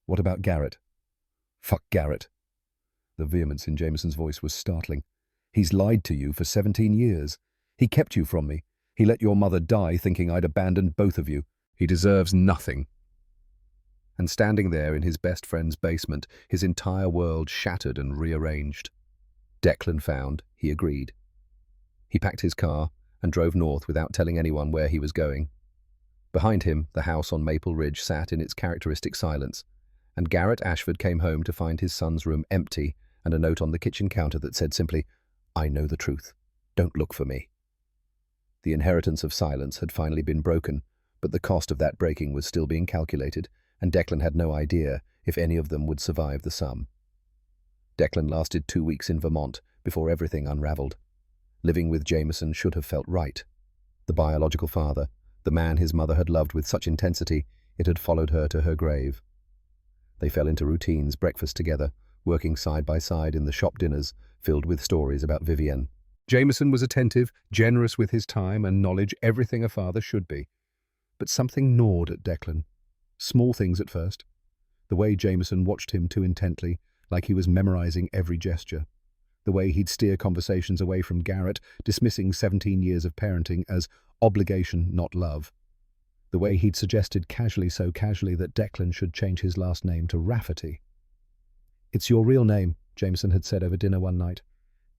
What about Garrett?" "Fuck Garrett." The vehemence in Jameson's voice was startling. "He's lied to you for 17 years. He kept you from me. He let your mother die thinking I'd abandoned both of you. He deserves nothing." And standing there in his best friend's basement, his entire world shattered and rearranged. Declan found he agreed. He packed his car and drove north without telling anyone where he was going. Behind him, the house on Maple Ridge sat in its characteristic silence, and Garrett Ashford came home to find his son's room empty and a note on the kitchen counter that said simply, "I know the truth. Don't look for me." The inheritance of silence had finally been broken, but the cost of that breaking was still being calculated, and Declan had no idea if any of them would survive the sum. Declan lasted 2 weeks in Vermont before everything unraveled. Living with Jameson should have felt right. The biological father, the man his mother had loved with such intensity, it had followed her to her grave. They fell into routines, breakfast together, working side by side in the shop dinners filled with stories about Vivienne. Jameson was attentive, generous with his time and knowledge, everything a father should be. But something gnawed at Declan. Small things at first. The way Jameson watched him too intently, like he was memorizing every gesture. The way he'd steer conversations away from Garrett, dismissing 17 years of parenting as obligation, not love. The way he'd suggested casually, so casually, that Declan should change his last name to Rafferty. "It's your real name," Jameson had said over dinner one night.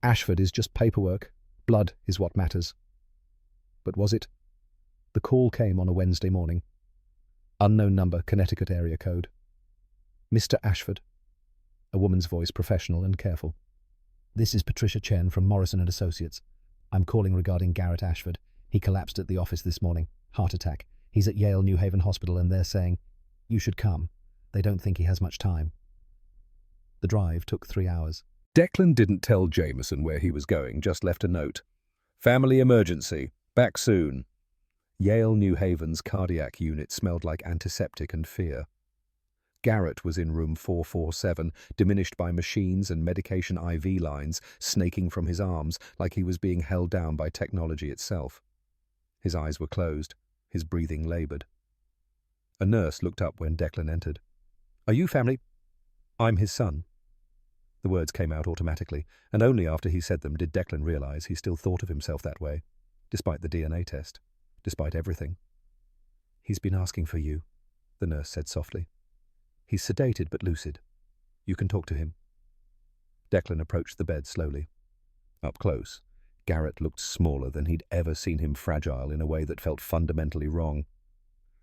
"Ashford is just paperwork. Blood is what matters." But was it? The call came on a Wednesday morning. Unknown number, Connecticut area code. "Mr. Ashford." A woman's voice, professional and careful. "This is Patricia Chen from Morrison and Associates. I'm calling regarding Garrett Ashford. He collapsed at the office this morning. Heart attack. He's at Yale New Haven Hospital and they're saying, you should come. They don't think he has much time." The drive took 3 hours. Declan didn't tell Jameson where he was going, just left a note. "Family emergency. Back soon." Yale New Haven's cardiac unit smelled like antiseptic and fear. Garrett was in room 447, diminished by machines and medication IV lines snaking from his arms like he was being held down by technology itself. His eyes were closed, his breathing labored. A nurse looked up when Declan entered. "Are you family?" "I'm his son." The words came out automatically, and only after he said them did Declan realize he still thought of himself that way, despite the DNA test, despite everything. "He's been asking for you," the nurse said softly. "He's sedated but lucid. You can talk to him." Declan approached the bed slowly. Up close, Garrett looked smaller than he'd ever seen him, fragile in a way that felt fundamentally wrong.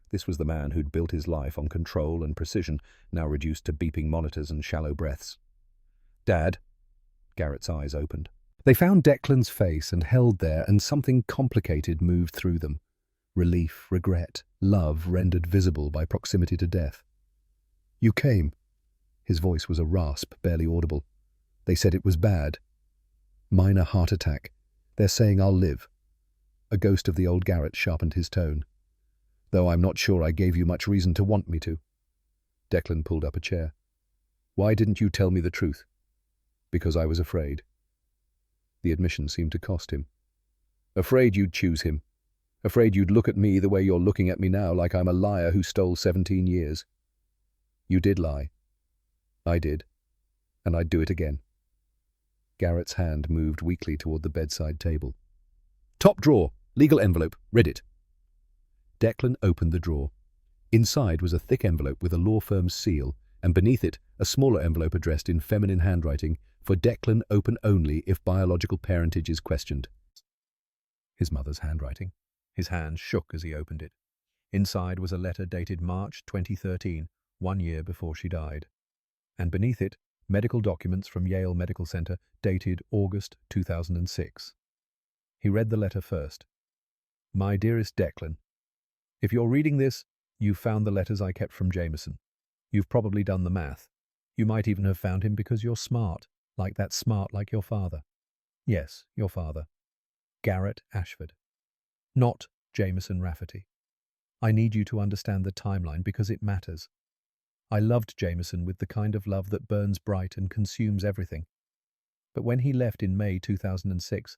This was the man who'd built his life on control and precision, now reduced to beeping monitors and shallow breaths. "Dad?" Garrett's eyes opened. They found Declan's face and held there, and something complicated moved through them. Relief, regret, love rendered visible by proximity to death. "You came." His voice was a rasp, barely audible. "They said it was bad. Minor heart attack. They're saying I'll live." A ghost of the old Garrett sharpened his tone. "Though I'm not sure I gave you much reason to want me to." Declan pulled up a chair. "Why didn't you tell me the truth?" "Because I was afraid." The admission seemed to cost him. "Afraid you'd choose him. Afraid you'd look at me the way you're looking at me now, like I'm a liar who stole 17 years. You did lie. I did. And I'd do it again." Garrett's hand moved weakly toward the bedside table. "Top drawer, legal envelope, read it." Declan opened the drawer. Inside was a thick envelope with a law firm's seal, and beneath it a smaller envelope addressed in feminine handwriting, "For Declan, open only if biological parentage is questioned." His mother's handwriting. His hand shook as he opened it. Inside was a letter dated March 2013, 1 year before she died. And beneath it, medical documents from Yale Medical Center dated August 2006. He read the letter first. "My dearest Declan, if you're reading this, you've found the letters I kept from Jameson. You've probably done the math. You might even have found him because you're smart like your father. Yes, your father. Garrett Ashford. Not Jameson Rafferty. I need you to understand the timeline because it matters. I loved Jameson with the kind of love that burns bright and consumes everything. But when he left in May 2006,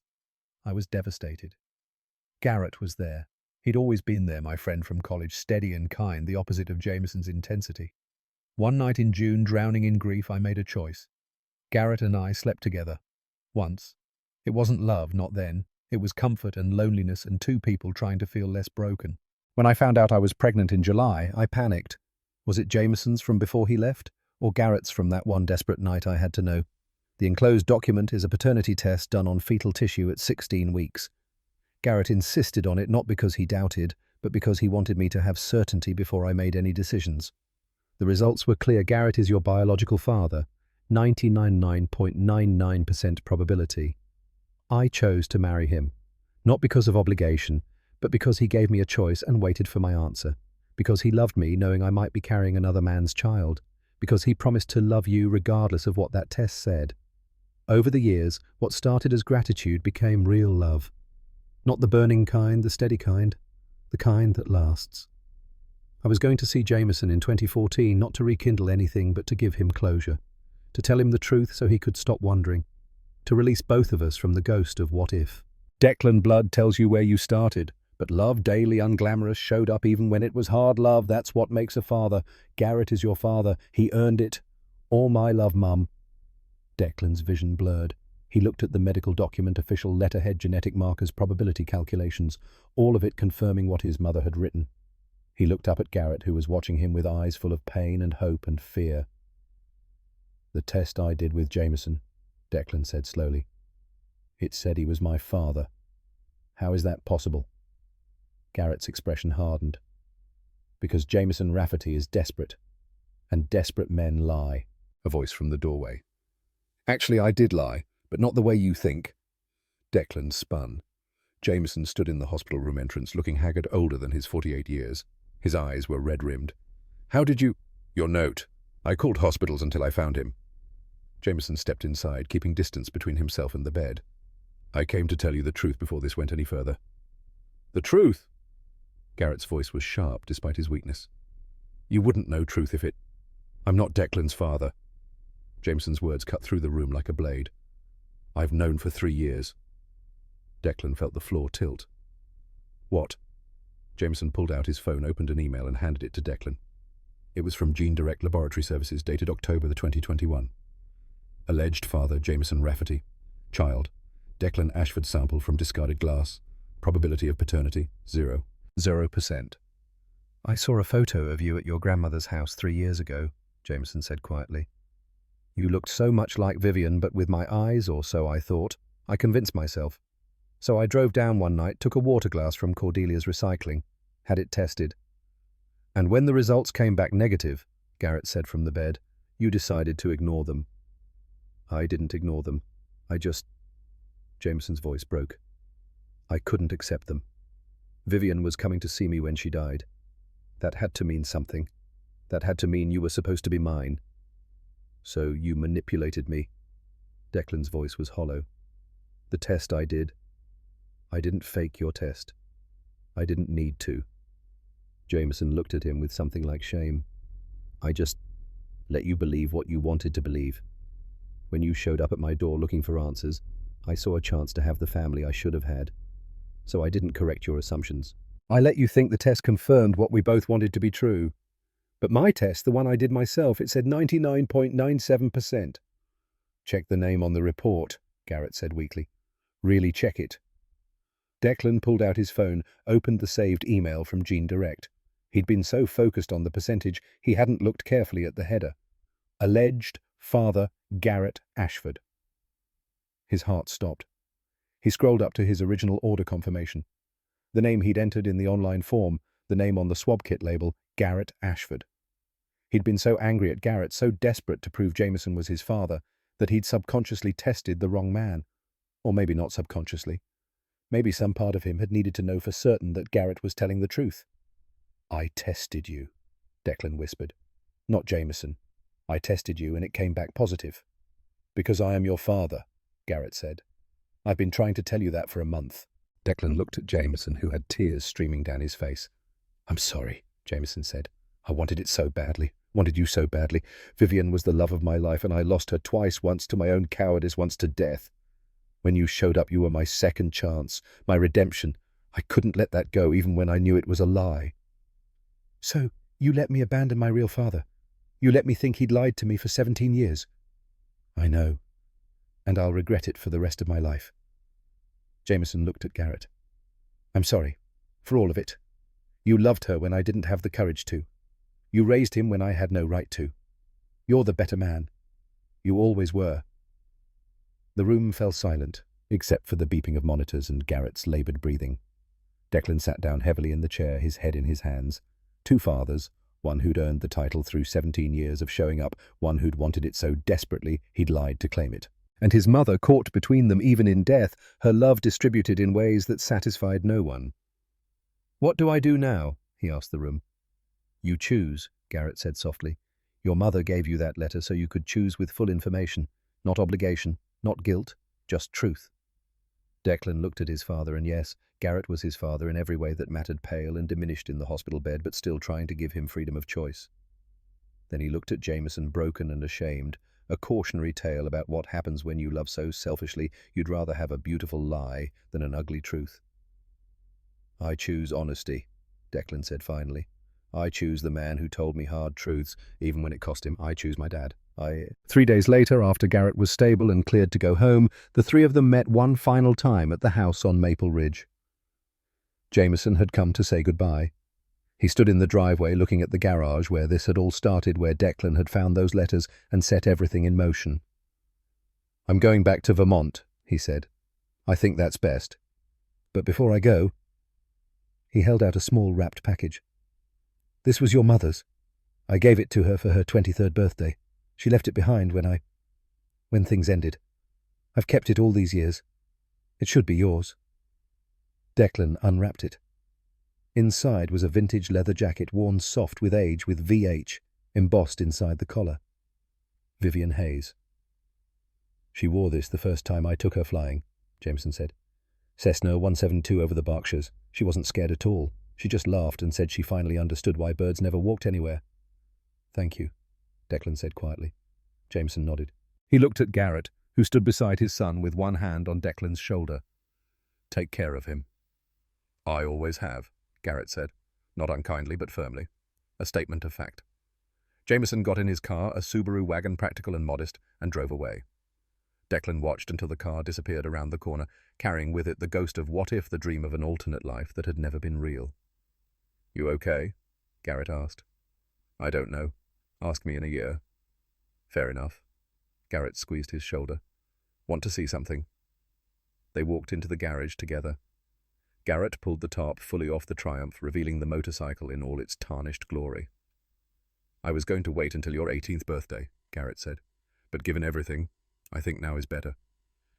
I was devastated. Garrett was there. He'd always been there, my friend from college, steady and kind, the opposite of Jameson's intensity. One night in June, drowning in grief, I made a choice. Garrett and I slept together. Once. It wasn't love, not then. It was comfort and loneliness and two people trying to feel less broken. When I found out I was pregnant in July, I panicked. Was it Jameson's from before he left, or Garrett's from that one desperate night I had to know? The enclosed document is a paternity test done on fetal tissue at 16 weeks. Garrett insisted on it not because he doubted, but because he wanted me to have certainty before I made any decisions. The results were clear. Garrett is your biological father. 99.99% probability. I chose to marry him, not because of obligation, but because he gave me a choice and waited for my answer. Because he loved me, knowing I might be carrying another man's child. Because he promised to love you regardless of what that test said. Over the years, what started as gratitude became real love. Not the burning kind, the steady kind, the kind that lasts. I was going to see Jameson in 2014, not to rekindle anything, but to give him closure. To tell him the truth so he could stop wondering. To release both of us from the ghost of what if. Declan blood tells you where you started. But love, daily, unglamorous, showed up even when it was hard love. That's what makes a father. Garrett is your father. He earned it. All my love, Mum. Declan's vision blurred. He looked at the medical document, official letterhead, genetic markers, probability calculations, all of it confirming what his mother had written. He looked up at Garrett, who was watching him with eyes full of pain and hope and fear. "The test I did with Jameson," Declan said slowly. "It said he was my father. How is that possible?" Garrett's expression hardened. "Because Jameson Rafferty is desperate, and desperate men lie," a voice from the doorway. "Actually, I did lie, but not the way you think." Declan spun. Jameson stood in the hospital room entrance, looking haggard, older than his 48 years. His eyes were red-rimmed. "How did you—" "Your note. I called hospitals until I found him." Jameson stepped inside, keeping distance between himself and the bed. "I came to tell you the truth before this went any further." "The truth?" Garrett's voice was sharp, despite his weakness. "You wouldn't know truth if it— I'm not Declan's father." Jameson's words cut through the room like a blade. "I've known for 3 years." Declan felt the floor tilt. "What?" Jameson pulled out his phone, opened an email, and handed it to Declan. It was from Gene Direct Laboratory Services, dated October 2021. Alleged father, Jameson Rafferty. Child, Declan Ashford sample from discarded glass. Probability of paternity, 0%. "I saw a photo of you at your grandmother's house 3 years ago," Jameson said quietly. "You looked so much like Vivian, but with my eyes, or so I thought. I convinced myself. So I drove down one night, took a water glass from Cordelia's recycling, had it tested. And when the results came back negative," Garrett said from the bed, "you decided to ignore them." "I didn't ignore them. I just—" Jameson's voice broke. "I couldn't accept them. Vivian was coming to see me when she died. That had to mean something. That had to mean you were supposed to be mine. So you manipulated me." Declan's voice was hollow. "The test I did. I didn't fake your test. I didn't need to." Jameson looked at him with something like shame. "I just let you believe what you wanted to believe. When you showed up at my door looking for answers, I saw a chance to have the family I should have had. So I didn't correct your assumptions. I let you think the test confirmed what we both wanted to be true. But my test, the one I did myself, it said 99.97%. "Check the name on the report," Garrett said weakly. "Really check it." Declan pulled out his phone, opened the saved email from Gene Direct. He'd been so focused on the percentage, he hadn't looked carefully at the header. Alleged father Garrett Ashford. His heart stopped. He scrolled up to his original order confirmation. The name he'd entered in the online form, the name on the swab kit label, Garrett Ashford. He'd been so angry at Garrett, so desperate to prove Jameson was his father, that he'd subconsciously tested the wrong man. Or maybe not subconsciously. Maybe some part of him had needed to know for certain that Garrett was telling the truth. "I tested you," Declan whispered. "Not Jameson. I tested you and it came back positive." "Because I am your father," Garrett said. "I've been trying to tell you that for a month." Declan looked at Jameson, who had tears streaming down his face. "I'm sorry," Jameson said. "I wanted it so badly. Wanted you so badly. Vivian was the love of my life, and I lost her twice, once to my own cowardice, once to death. When you showed up, you were my second chance, my redemption. I couldn't let that go, even when I knew it was a lie." "So, you let me abandon my real father? You let me think he'd lied to me for 17 years? "I know. And I'll regret it for the rest of my life." Jameson looked at Garrett. "I'm sorry. For all of it. You loved her when I didn't have the courage to. You raised him when I had no right to. You're the better man. You always were." The room fell silent, except for the beeping of monitors and Garrett's labored breathing. Declan sat down heavily in the chair, his head in his hands. Two fathers, one who'd earned the title through 17 years of showing up, one who'd wanted it so desperately he'd lied to claim it. And his mother caught between them even in death, her love distributed in ways that satisfied no one. "What do I do now?" he asked the room. "You choose," Garrett said softly. "Your mother gave you that letter so you could choose with full information, not obligation, not guilt, just truth." Declan looked at his father, and yes, Garrett was his father in every way that mattered, pale and diminished in the hospital bed, but still trying to give him freedom of choice. Then he looked at Jameson, broken and ashamed, a cautionary tale about what happens when you love so selfishly you'd rather have a beautiful lie than an ugly truth. "I choose honesty," Declan said finally. "I choose the man who told me hard truths, even when it cost him. I choose my dad. 3 days later, after Garrett was stable and cleared to go home, the three of them met one final time at the house on Maple Ridge. Jameson had come to say goodbye. He stood in the driveway looking at the garage where this had all started, where Declan had found those letters and set everything in motion. "I'm going back to Vermont," he said. "I think that's best. But before I go—" He held out a small wrapped package. "This was your mother's. I gave it to her for her 23rd birthday. She left it behind when things ended. I've kept it all these years. It should be yours." Declan unwrapped it. Inside was a vintage leather jacket worn soft with age with VH embossed inside the collar. Vivian Hayes. "She wore this the first time I took her flying," Jameson said. "Cessna 172 over the Berkshires. She wasn't scared at all. She just laughed and said she finally understood why birds never walked anywhere." "Thank you," Declan said quietly. Jameson nodded. He looked at Garrett, who stood beside his son with one hand on Declan's shoulder. "Take care of him." "I always have," Garrett said, not unkindly but firmly. A statement of fact. Jameson got in his car, a Subaru wagon, practical and modest, and drove away. Declan watched until the car disappeared around the corner, carrying with it the ghost of what if, the dream of an alternate life that had never been real. "You okay?" Garrett asked. "I don't know. Ask me in a year." "Fair enough." Garrett squeezed his shoulder. "Want to see something?" They walked into the garage together. Garrett pulled the tarp fully off the Triumph, revealing the motorcycle in all its tarnished glory. "I was going to wait until your 18th birthday, Garrett said. "But given everything, I think now is better.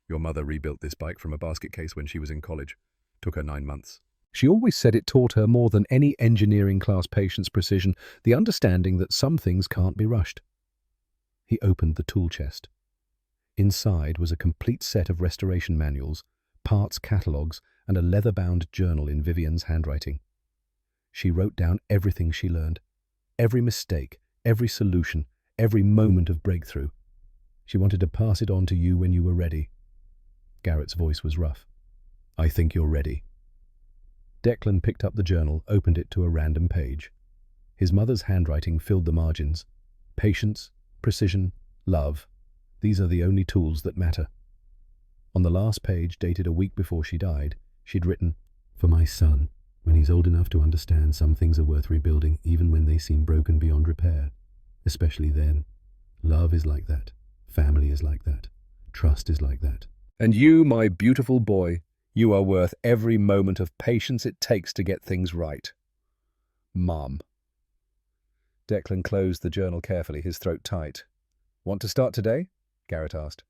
Your mother rebuilt this bike from a basket case when she was in college. Took her 9 months. She always said it taught her more than any engineering class patience precision, the understanding that some things can't be rushed." He opened the tool chest. Inside was a complete set of restoration manuals, parts catalogues, and a leather-bound journal in Vivian's handwriting. She wrote down everything she learned, every mistake, every solution, every moment of breakthrough. She wanted to pass it on to you when you were ready. Garrett's voice was rough. "I think you're ready." Declan picked up the journal, opened it to a random page. His mother's handwriting filled the margins. Patience, precision, love. These are the only tools that matter. On the last page, dated a week before she died, she'd written, "For my son, when he's old enough to understand some things are worth rebuilding even when they seem broken beyond repair. Especially then. Love is like that. Family is like that. Trust is like that. And you, my beautiful boy, you are worth every moment of patience it takes to get things right. Mom." Declan closed the journal carefully, his throat tight. "Want to start today?" Garrett asked.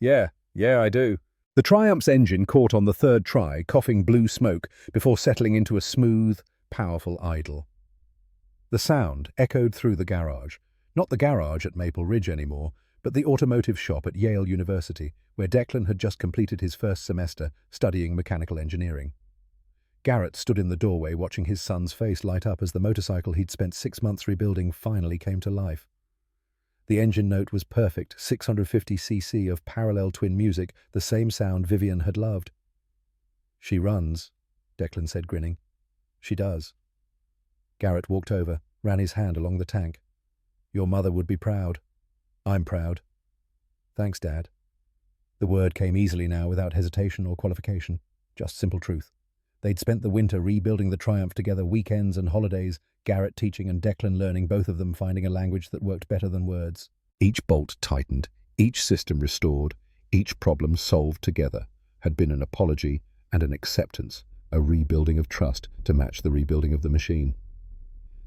Yeah, I do." The Triumph's engine caught on the third try, coughing blue smoke before settling into a smooth, powerful idle. The sound echoed through the garage. Not the garage at Maple Ridge anymore, but the automotive shop at Yale University, where Declan had just completed his first semester studying mechanical engineering. Garrett stood in the doorway watching his son's face light up as the motorcycle he'd spent 6 months rebuilding finally came to life. The engine note was perfect, 650cc of parallel twin music, the same sound Vivian had loved. "She runs," Declan said, grinning. "She does." Garrett walked over, ran his hand along the tank. "Your mother would be proud. I'm proud." "Thanks, Dad." The word came easily now, without hesitation or qualification. Just simple truth. They'd spent the winter rebuilding the Triumph together, weekends and holidays, Garrett teaching and Declan learning, both of them finding a language that worked better than words. Each bolt tightened, each system restored, each problem solved together had been an apology and an acceptance, a rebuilding of trust to match the rebuilding of the machine.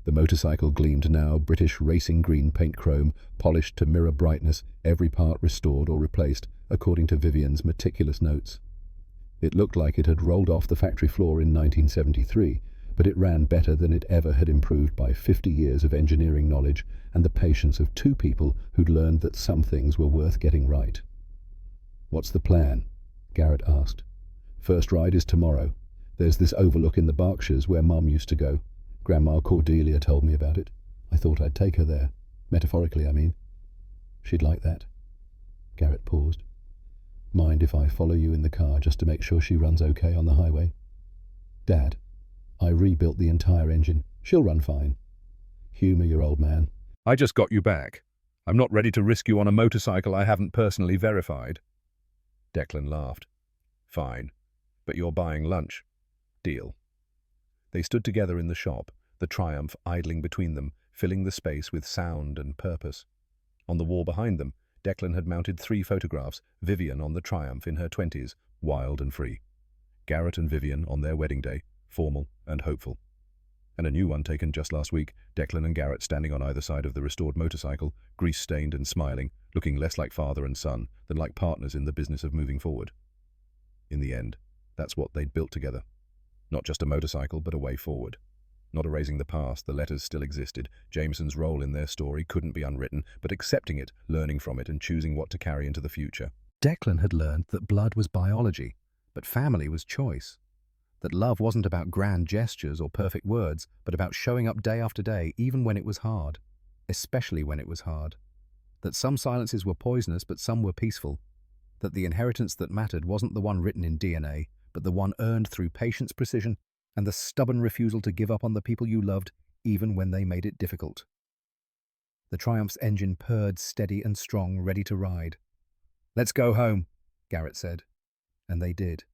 The motorcycle gleamed now, British racing green paint chrome, polished to mirror brightness, every part restored or replaced, according to Vivian's meticulous notes. It looked like it had rolled off the factory floor in 1973, but it ran better than it ever had, improved by 50 years of engineering knowledge and the patience of 2 people who'd learned that some things were worth getting right. "What's the plan?" Garrett asked. "First ride is tomorrow. There's this overlook in the Berkshires where Mum used to go. Grandma Cordelia told me about it. I thought I'd take her there. Metaphorically, I mean. She'd like that." Garrett paused. "Mind if I follow you in the car just to make sure she runs okay on the highway?" "Dad, I rebuilt the entire engine. She'll run fine." "Humor your old man." "I just got you back. I'm not ready to risk you on a motorcycle I haven't personally verified. Declan laughed. Fine, but you're buying lunch. Deal. They stood together in the shop, the Triumph idling between them, filling the space with sound and purpose. On the wall behind them, Declan had mounted 3 photographs, Vivian on the Triumph in her 20s, wild and free. Garrett and Vivian on their wedding day, formal and hopeful. And a new one taken just last week, Declan and Garrett standing on either side of the restored motorcycle, grease-stained and smiling, looking less like father and son than like partners in the business of moving forward. In the end, that's what they'd built together. Not just a motorcycle, but a way forward. Not erasing the past, the letters still existed. Jameson's role in their story couldn't be unwritten, but accepting it, learning from it, and choosing what to carry into the future. Declan had learned that blood was biology, but family was choice. That love wasn't about grand gestures or perfect words, but about showing up day after day, even when it was hard. Especially when it was hard. That some silences were poisonous, but some were peaceful. That the inheritance that mattered wasn't the one written in DNA, but the one earned through patience, precision, and the stubborn refusal to give up on the people you loved, even when they made it difficult. The Triumph's engine purred steady and strong, ready to ride. "Let's go home," Garrett said. And they did.